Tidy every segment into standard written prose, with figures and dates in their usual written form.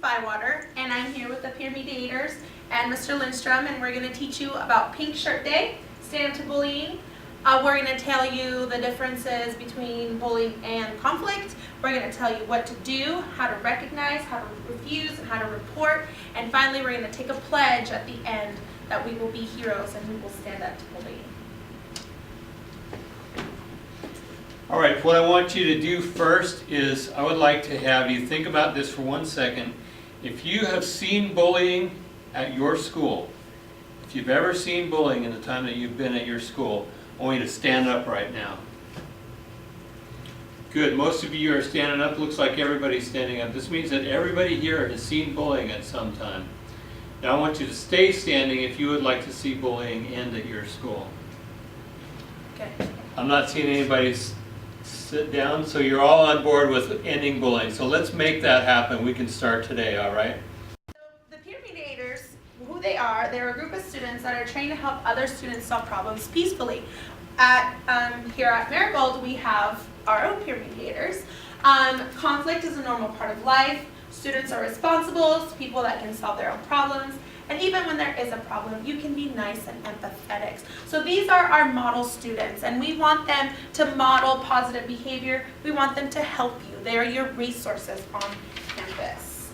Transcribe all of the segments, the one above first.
Bywater, and I'm here with the peer mediators and Mr. Lindstrom, and we're going to teach you about Pink Shirt Day, Stand Up to Bullying. We're going to tell you the differences between bullying and conflict. We're going to tell you what to do, how to recognize, how to refuse, and how to report. And finally, we're going to take a pledge at the end that we will be heroes and we will stand up to bullying. All right, what I want you to do first is I would like to have you think about this for 1 second. If you have seen bullying at your school, if you've ever seen bullying in the time that you've been at your school, I want you to stand up right now. Good, most of you are standing up. Looks like everybody's standing up. This means that everybody here has seen bullying at some time. Now I want you to stay standing if you would like to see bullying end at your school. Okay. I'm not seeing anybody sit down, so you're all on board with ending bullying. So let's make that happen. We can start today, all right? So the peer mediators, who they are, they're a group of students that are trained to help other students solve problems peacefully. Here at Marigold, we have our own peer mediators. Conflict is a normal part of life. Students are responsible, people that can solve their own problems. And even when there is a problem, you can be nice and empathetic. So these are our model students, and we want them to model positive behavior. We want them to help you. They are your resources on campus.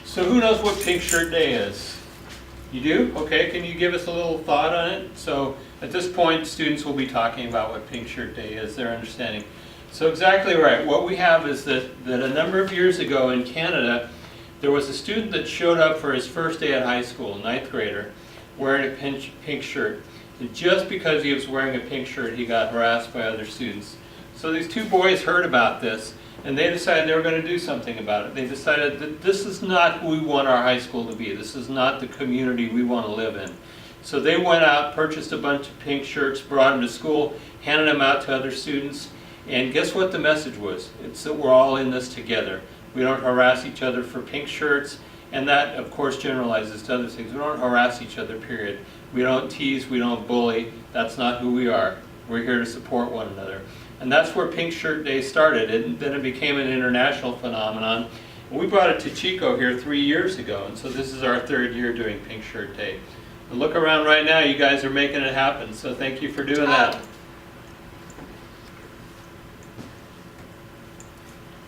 So who knows what Pink Shirt Day is? You do? Okay, can you give us a little thought on it? So at this point, students will be talking about what Pink Shirt Day is, their understanding. So exactly right. What we have is that a number of years ago in Canada, there was a student that showed up for his first day at high school, 9th grader, wearing a pink shirt. And just because he was wearing a pink shirt, he got harassed by other students. So these two boys heard about this, and they decided they were going to do something about it. They decided that this is not who we want our high school to be. This is not the community we want to live in. So they went out, purchased a bunch of pink shirts, brought them to school, handed them out to other students, and guess what the message was? It's that we're all in this together. We don't harass each other for pink shirts, and that, of course, generalizes to other things. We don't harass each other, period. We don't tease, we don't bully. That's not who we are. We're here to support one another. And that's where Pink Shirt Day started, and then it became an international phenomenon. And we brought it to Chico here 3 years ago, and so this is our 3rd year doing Pink Shirt Day. And look around right now, you guys are making it happen, so thank you for doing that.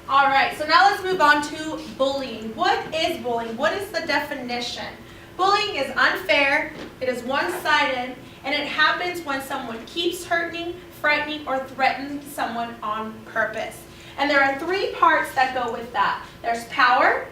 All right, so now let's move on to bullying. What is bullying? What is the definition? Bullying is unfair, it is one-sided, and it happens when someone keeps hurting, frightening, or threatening someone on purpose. And there are 3 parts that go with that. There's power.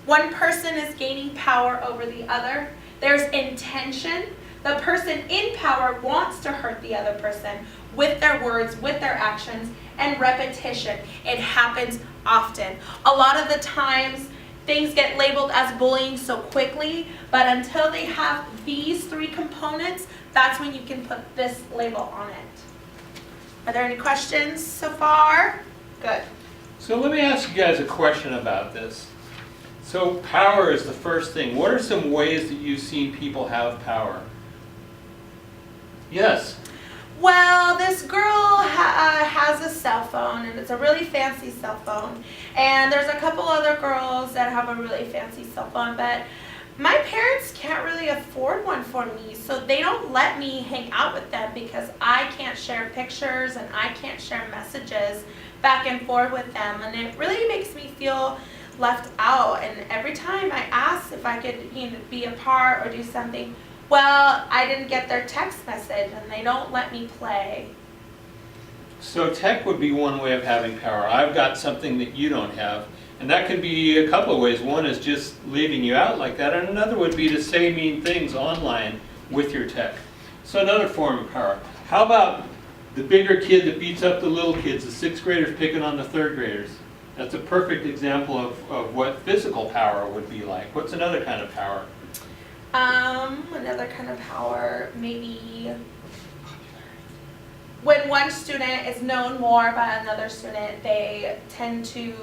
One person is gaining power over the other. There's intention. The person in power wants to hurt the other person with their words, with their actions, and repetition. It happens often. A lot of the times, things get labeled as bullying so quickly, but until they have these 3 components, that's when you can put this label on it. Are there any questions so far? Good. So let me ask you guys a question about this. So power is the first thing. What are some ways that you've seen people have power? Yes? Well, this girl has a cell phone, and it's a really fancy cell phone. And there's a couple other girls that have a really fancy cell phone, but my parents can't really afford one for me, so they don't let me hang out with them because I can't share pictures and I can't share messages back and forth with them. And it really makes me feel left out. And every time I ask if I could, be a part or do something, well, I didn't get their text message, and they don't let me play. So tech would be one way of having power. I've got something that you don't have. And that could be a couple of ways. One is just leaving you out like that, and another would be to say mean things online with your tech. So another form of power. How about the bigger kid that beats up the little kids, the 6th graders picking on the 3rd graders? That's a perfect example of what physical power would be like. What's another kind of power? Another kind of power, maybe when one student is known more by another student, they tend to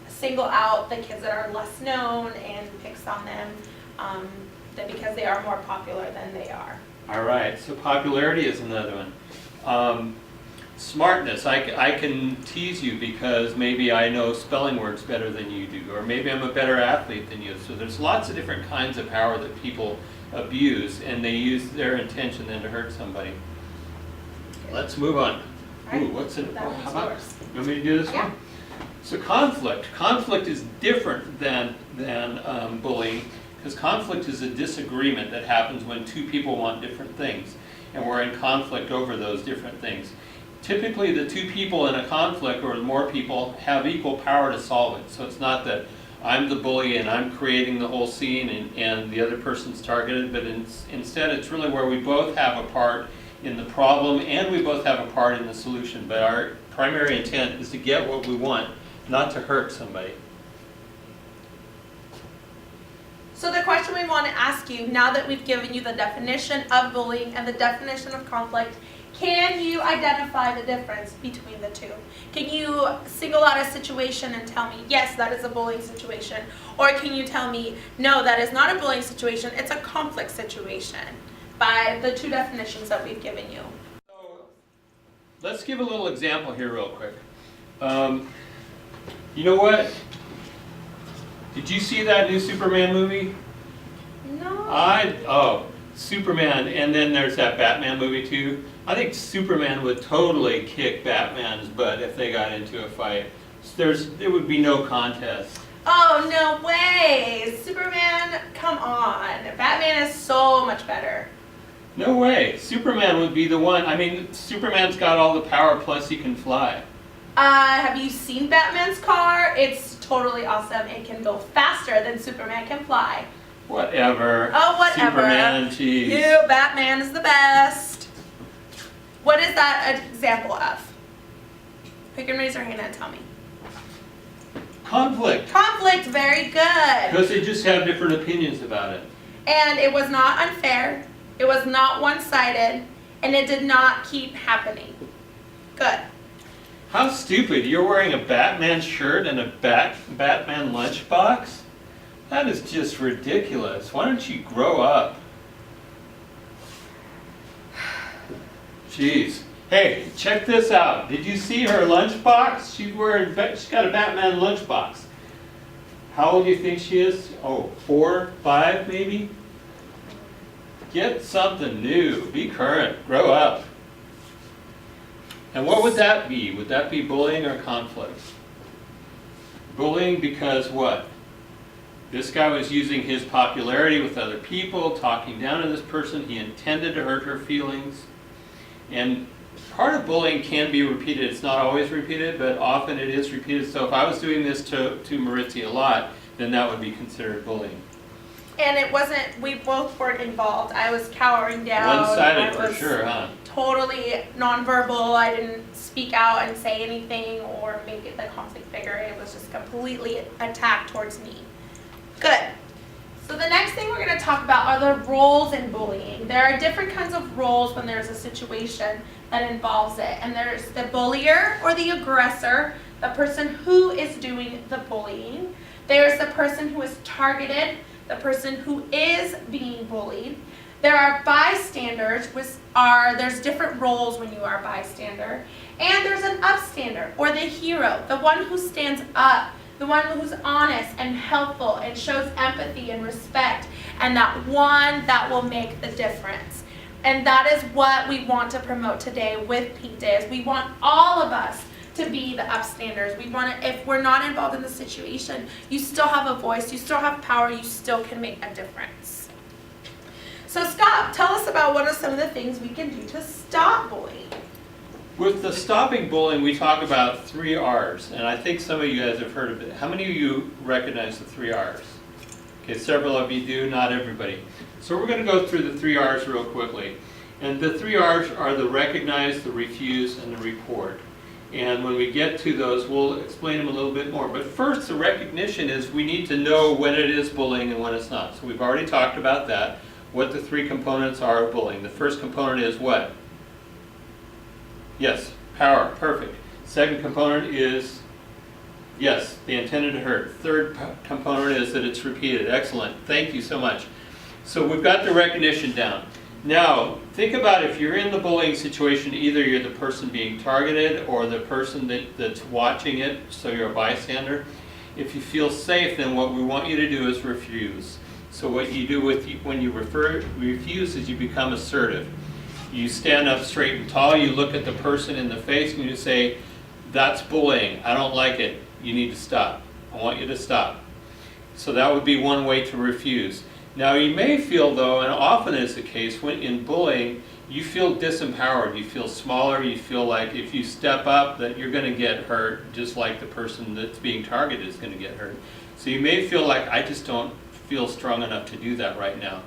single out the kids that are less known and picks on them because they are more popular than they are. All right, so popularity is another one. smartness. I can tease you because maybe I know spelling words better than you do, or maybe I'm a better athlete than you. So there's lots of different kinds of power that people abuse, and they use their intention then to hurt somebody. Let's move on. Right. Ooh, what's it? That one's How about? yours. You want me to do this Yeah. one? So conflict. Conflict is different than bullying, because conflict is a disagreement that happens when two people want different things, and we're in conflict over those different things. Typically, the two people in a conflict, or more people, have equal power to solve it. So it's not that I'm the bully and I'm creating the whole scene and the other person's targeted, but instead it's really where we both have a part in the problem and we both have a part in the solution. But our primary intent is to get what we want, not to hurt somebody. So the question we want to ask you, now that we've given you the definition of bullying and the definition of conflict, can you identify the difference between the two? Can you single out a situation and tell me, yes, that is a bullying situation? Or can you tell me, no, that is not a bullying situation, it's a conflict situation, by the two definitions that we've given you? So let's give a little example here real quick. You know what? Did you see that new Superman movie? No. Superman, and then there's that Batman movie too. I think Superman would totally kick Batman's butt if they got into a fight. There would be no contest. Oh, no way. Superman, come on. Batman is so much better. No way. Superman would be the one. I mean, Superman's got all the power, plus he can fly. Have you seen Batman's car? It's totally awesome. It can go faster than Superman can fly. Whatever. Oh, whatever. Superman and cheese. You, Batman is the best. What is that an example of? Pick and raise your hand and tell me. Conflict. Conflict, very good. Because they just have different opinions about it. And it was not unfair. It was not one-sided. And it did not keep happening. Good. How stupid. You're wearing a Batman shirt and a Batman lunchbox? That is just ridiculous. Why don't you grow up? Jeez. Hey, check this out. Did you see her lunchbox? She's got a Batman lunchbox. How old do you think she is? Oh, 4, 5 maybe? Get something new. Be current. Grow up. And what would that be? Would that be bullying or conflict? Bullying because what? This guy was using his popularity with other people, talking down to this person. He intended to hurt her feelings. And part of bullying can be repeated. It's not always repeated, but often it is repeated. So if I was doing this to Maritzi a lot, then that would be considered bullying. And it wasn't, we both weren't involved. I was cowering down. One-sided for sure, huh? Totally nonverbal. I didn't speak out and say anything or make it the conflict bigger. It was just completely attack towards me. Good. So the next thing we're going to talk about are the roles in bullying. There are different kinds of roles when there's a situation that involves it. And there's the bullier or the aggressor, the person who is doing the bullying. There's the person who is targeted, the person who is being bullied. There are bystanders, there's different roles when you are a bystander. And there's an upstander, or the hero, the one who stands up, the one who's honest and helpful and shows empathy and respect, and that one that will make the difference. And that is what we want to promote today with Pink Day, is we want all of us to be the upstanders. We want to, if we're not involved in the situation, you still have a voice, you still have power, you still can make a difference. So Scott, tell us about what are some of the things we can do to stop bullying. With the stopping bullying, we talk about 3 R's, and I think some of you guys have heard of it. How many of you recognize the 3 R's? Okay, several of you do, not everybody. So we're going to go through the 3 R's real quickly. And the 3 R's are the recognize, the refuse, and the report. And when we get to those, we'll explain them a little bit more. But first, the recognition is we need to know when it is bullying and when it's not. So we've already talked about that, what the 3 components are of bullying. The first component is what? Yes, power, perfect. Second component is, yes, they intended to hurt. Third component is that it's repeated. Excellent, thank you so much. So we've got the recognition down. Now, think about if you're in the bullying situation, either you're the person being targeted or the person that's watching it, so you're a bystander. If you feel safe, then what we want you to do is refuse. So what you do when you refuse is you become assertive. You stand up straight and tall, you look at the person in the face and you say, that's bullying, I don't like it, you need to stop. I want you to stop. So that would be one way to refuse. Now you may feel though, and often is the case, when in bullying, you feel disempowered, you feel smaller, you feel like if you step up that you're going to get hurt, just like the person that's being targeted is going to get hurt. So you may feel like, I just don't feel strong enough to do that right now.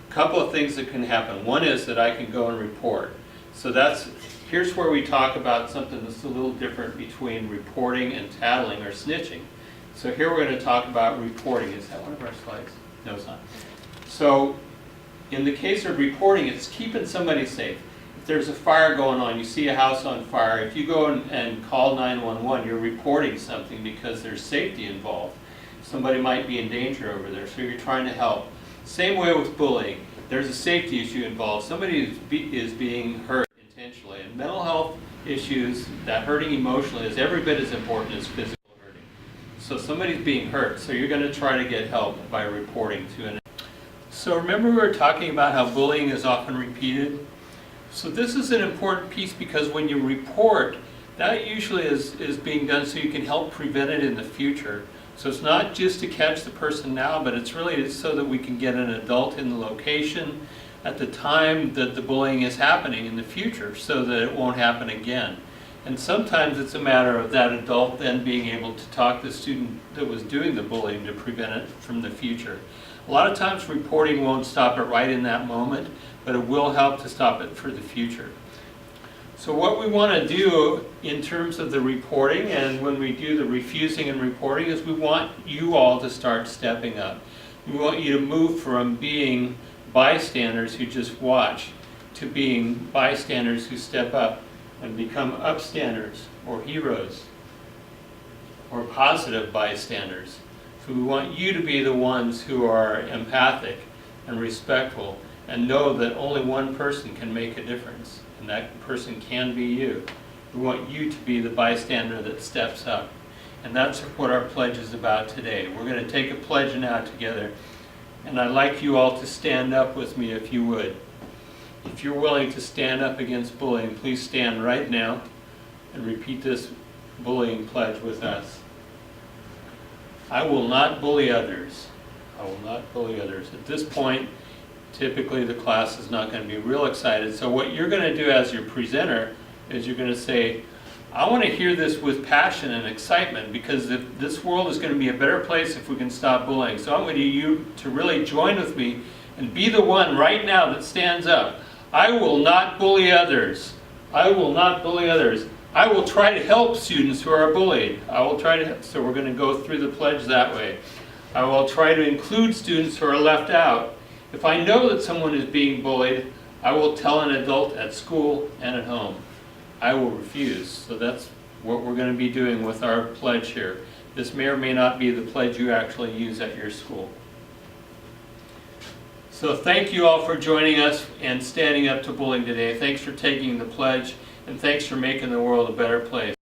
A couple of things that can happen. One is that I can go and report. So here's where we talk about something that's a little different between reporting and tattling or snitching. So here we're going to talk about reporting. Is that one of our slides? No, it's not. So in the case of reporting, it's keeping somebody safe. If there's a fire going on, you see a house on fire, if you go and call 911, you're reporting something because there's safety involved. Somebody might be in danger over there, so you're trying to help. Same way with bullying. There's a safety issue involved. Somebody is being hurt intentionally. And mental health issues, that hurting emotionally, is every bit as important as physical hurting. So somebody's being hurt, so you're going to try to get help by reporting to an. So remember we were talking about how bullying is often repeated? So this is an important piece because when you report, that usually is being done so you can help prevent it in the future. So it's not just to catch the person now, but it's really so that we can get an adult in the location at the time that the bullying is happening in the future so that it won't happen again. And sometimes it's a matter of that adult then being able to talk to the student that was doing the bullying to prevent it from the future. A lot of times reporting won't stop it right in that moment, but it will help to stop it for the future. So what we want to do in terms of the reporting and when we do the refusing and reporting is we want you all to start stepping up. We want you to move from being bystanders who just watch to being bystanders who step up and become upstanders or heroes or positive bystanders. So we want you to be the ones who are empathic and respectful and know that only one person can make a difference. And that person can be you. We want you to be the bystander that steps up. And that's what our pledge is about today. We're going to take a pledge now together. And I'd like you all to stand up with me if you would. If you're willing to stand up against bullying, please stand right now and repeat this bullying pledge with us. I will not bully others. I will not bully others. At this point, typically the class is not going to be real excited. So what you're going to do as your presenter is you're going to say, I want to hear this with passion and excitement because this world is going to be a better place if we can stop bullying. So I want you to really join with me and be the one right now that stands up. I will not bully others. I will not bully others. I will try to help students who are bullied. I will try to, so we're going to go through the pledge that way. I will try to include students who are left out. If I know that someone is being bullied, I will tell an adult at school and at home. I will refuse. So that's what we're going to be doing with our pledge here. This may or may not be the pledge you actually use at your school. So thank you all for joining us and standing up to bullying today. Thanks for taking the pledge, and thanks for making the world a better place.